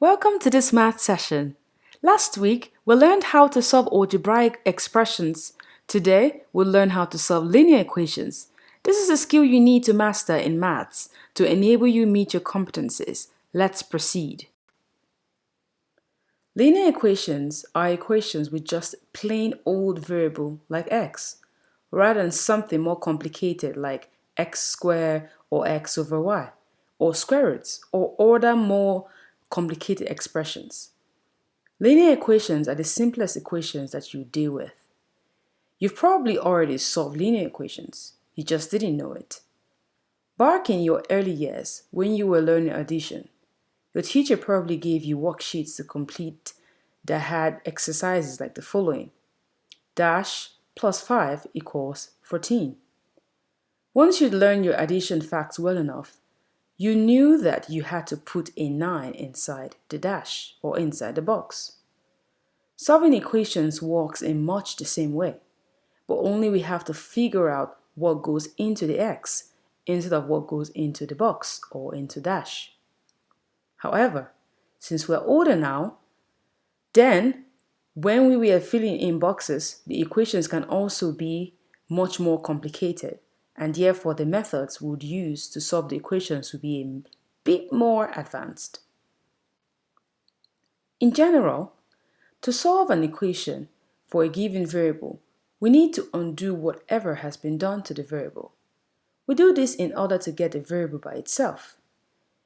Welcome to this math session. Last week, we learned how to solve algebraic expressions. Today, we'll learn how to solve linear equations. This is a skill you need to master in maths to enable you meet your competencies. Let's proceed. Linear equations are equations with just plain old variable like x, rather than something more complicated like x squared or x over y, or square roots, or other more complicated expressions. Linear equations are the simplest equations that you deal with. You've probably already solved linear equations, you just didn't know it. Back in your early years, when you were learning addition, your teacher probably gave you worksheets to complete that had exercises like the following. Dash plus 5 equals 14. Once you'd learned your addition facts well enough, you knew that you had to put a 9 inside the dash or inside the box. Solving equations works in much the same way, but only we have to figure out what goes into the x instead of what goes into the box or into dash. However, since we're older now, then when we were filling in boxes, the equations can also be much more complicated, and therefore the methods we would use to solve the equations would be a bit more advanced. In general, to solve an equation for a given variable, we need to undo whatever has been done to the variable. We do this in order to get the variable by itself.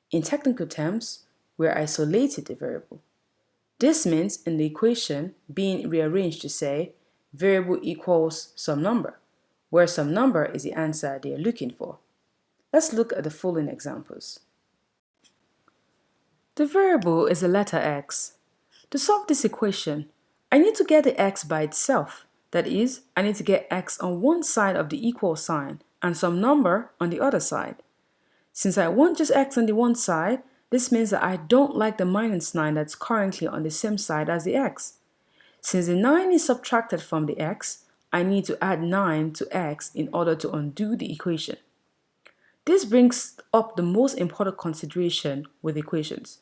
In technical terms, we're isolated the variable. This means in the equation being rearranged to say variable equals some number, where some number is the answer they are looking for. Let's look at the following examples. The variable is the letter x. To solve this equation, I need to get the x by itself. That is, I need to get x on one side of the equal sign and some number on the other side. Since I want just x on the one side, this means that I don't like the minus 9 that's currently on the same side as the x. Since the 9 is subtracted from the x, I need to add 9 to x in order to undo the equation. This brings up the most important consideration with equations.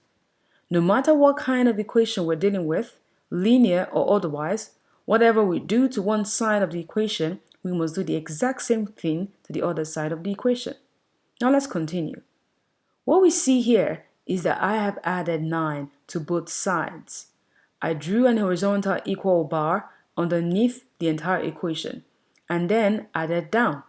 No matter what kind of equation we're dealing with, linear or otherwise, whatever we do to one side of the equation, we must do the exact same thing to the other side of the equation. Now let's continue. What we see here is that I have added 9 to both sides. I drew an horizontal equal bar underneath the entire equation and then added down.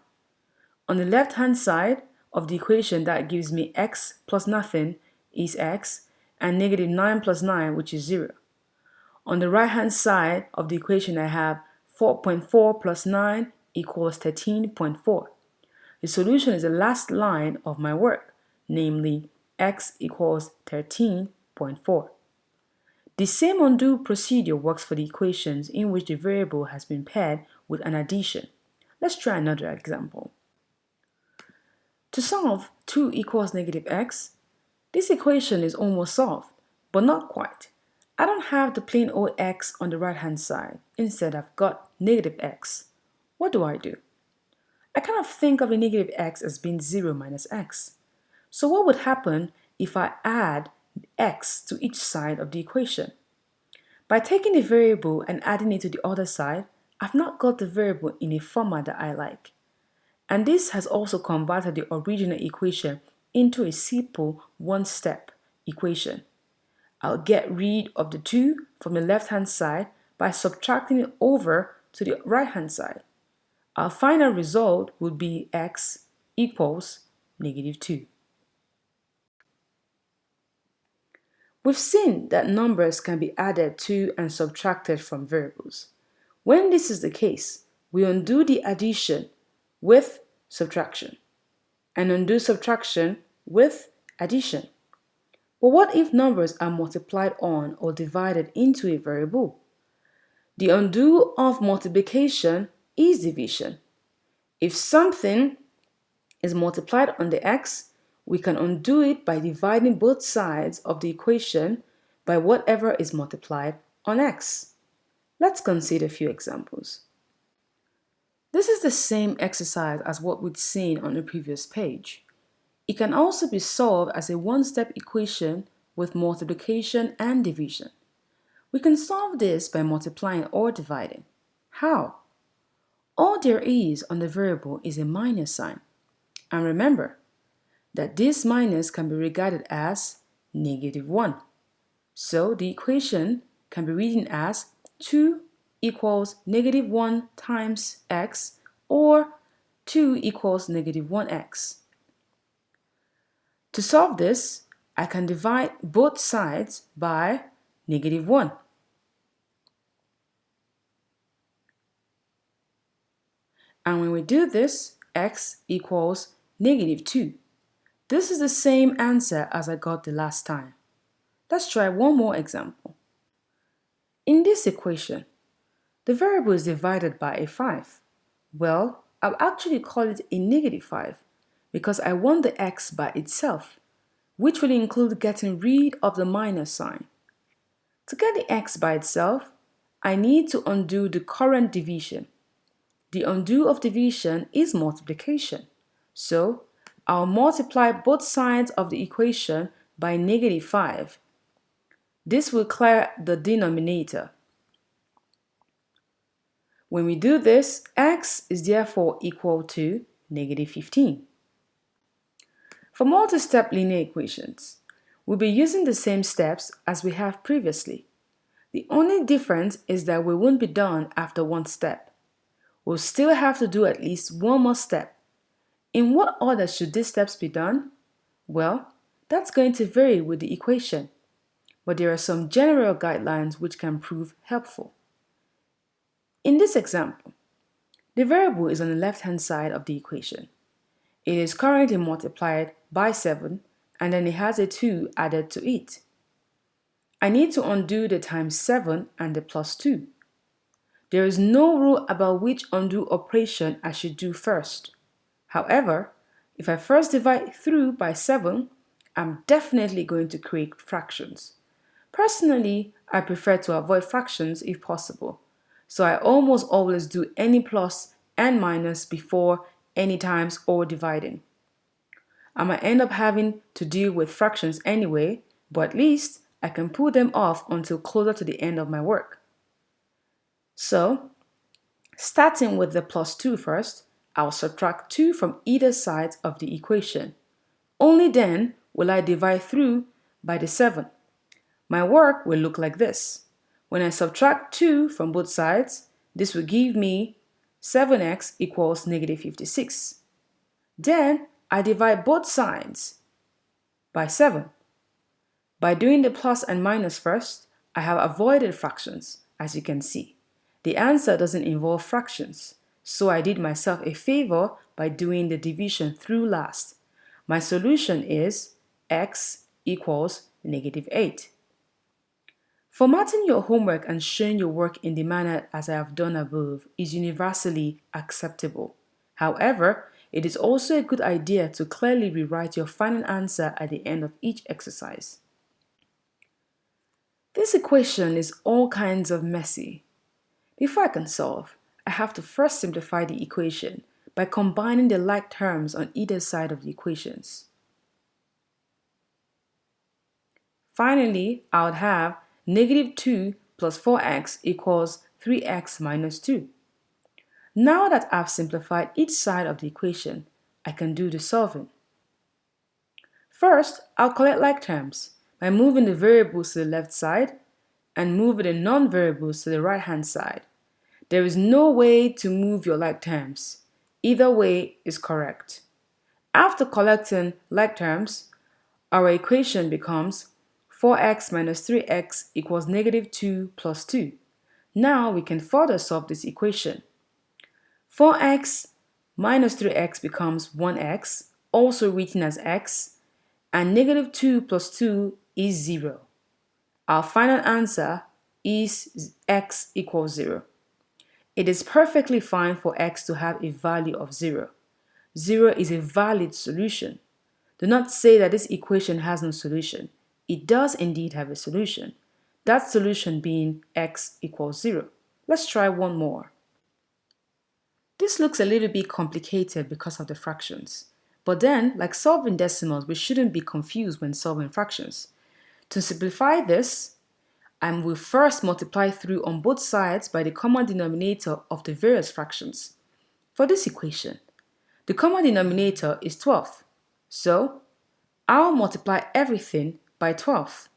On the left hand side of the equation, that gives me x plus nothing is x, and negative 9 plus 9, which is 0. On the right hand side of the equation, I have 4.4 plus 9 equals 13.4. The solution is the last line of my work, namely x equals 13.4. The same undo procedure works for the equations in which the variable has been paired with an addition. Let's try another example. To solve 2 equals negative x, this equation is almost solved, but not quite. I don't have the plain old x on the right hand side. Instead, I've got negative x. What do? I kind of think of a negative x as being 0 minus x. So what would happen if I add x to each side of the equation? By taking the variable and adding it to the other side, I've not got the variable in a format that I like. And this has also converted the original equation into a simple one-step equation. I'll get rid of the 2 from the left-hand side by subtracting it over to the right-hand side. Our final result would be x equals negative 2. We've seen that numbers can be added to and subtracted from variables. When this is the case, we undo the addition with subtraction and undo subtraction with addition. But what if numbers are multiplied on or divided into a variable? The undo of multiplication is division. If something is multiplied on the x, we can undo it by dividing both sides of the equation by whatever is multiplied on x. Let's consider a few examples. This is the same exercise as what we'd seen on the previous page. It can also be solved as a one-step equation with multiplication and division. We can solve this by multiplying or dividing. How? All there is on the variable is a minus sign. And remember that this minus can be regarded as -1. So the equation can be written as 2 equals -1 times x, or 2 equals -1x. To solve this, I can divide both sides by -1. And when we do this, x equals -2. This is the same answer as I got the last time. Let's try one more example. In this equation, the variable is divided by a 5. Well, I'll actually call it a -5 because I want the x by itself, which will include getting rid of the minus sign. To get the x by itself, I need to undo the current division. The undo of division is multiplication. So, I'll multiply both sides of the equation by -5. This will clear the denominator. When we do this, x is therefore equal to -15. For multi-step linear equations, we'll be using the same steps as we have previously. The only difference is that we won't be done after one step. We'll still have to do at least one more step. In what order should these steps be done? Well, that's going to vary with the equation, but there are some general guidelines which can prove helpful. In this example, the variable is on the left-hand side of the equation. It is currently multiplied by 7, and then it has a 2 added to it. I need to undo the times 7 and the plus 2. There is no rule about which undo operation I should do first. However, if I first divide through by 7, I'm definitely going to create fractions. Personally, I prefer to avoid fractions if possible, so I almost always do any plus and minus before any times or dividing. I might end up having to deal with fractions anyway, but at least I can put them off until closer to the end of my work. So, starting with the plus 2 first, I'll subtract 2 from either side of the equation. Only then will I divide through by the 7. My work will look like this. When I subtract 2 from both sides, this will give me 7x equals -56. Then I divide both sides by 7. By doing the plus and minus first, I have avoided fractions, as you can see. The answer doesn't involve fractions, so I did myself a favor by doing the division through last. My solution is x equals -8. Formatting your homework and showing your work in the manner as I have done above is universally acceptable. However, it is also a good idea to clearly rewrite your final answer at the end of each exercise. This equation is all kinds of messy. Before I can solve, I have to first simplify the equation by combining the like terms on either side of the equations. Finally, I would have -2 plus 4x equals 3x minus 2. Now that I've simplified each side of the equation, I can do the solving. First, I'll collect like terms by moving the variables to the left side and moving the non-variables to the right-hand side. There is no way to move your like terms. Either way is correct. After collecting like terms, our equation becomes 4x minus 3x equals -2 plus 2. Now we can further solve this equation. 4x minus 3x becomes 1x, also written as x, and -2 plus 2 is 0. Our final answer is x equals 0. It is perfectly fine for x to have a value of 0. 0 is a valid solution. Do not say that this equation has no solution. It does indeed have a solution. That solution being x equals 0. Let's try one more. This looks a little bit complicated because of the fractions. But then, like solving decimals, we shouldn't be confused when solving fractions. To simplify this, I will first multiply through on both sides by the common denominator of the various fractions. For this equation, the common denominator is 12, so I'll multiply everything by 12.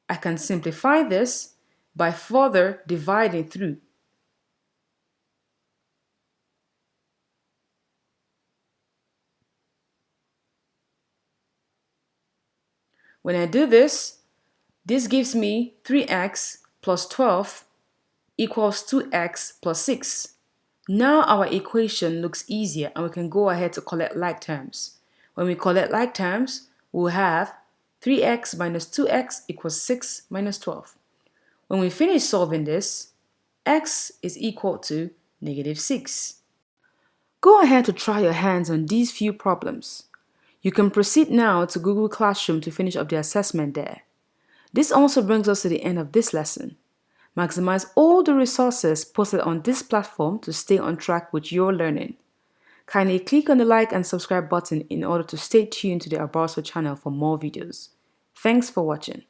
I can simplify this by further dividing through. When I do this gives me 3x plus 12 equals 2x plus 6. Now our equation looks easier and we can go ahead to collect like terms. When we collect like terms, we'll have 3x minus 2x equals 6 minus 12. When we finish solving this, x is equal to negative 6. Go ahead to try your hands on these few problems. You can proceed now to Google Classroom to finish up the assessment there. This also brings us to the end of this lesson. Maximize all the resources posted on this platform to stay on track with your learning. Kindly click on the like and subscribe button in order to stay tuned to the Abarso channel for more videos. Thanks for watching.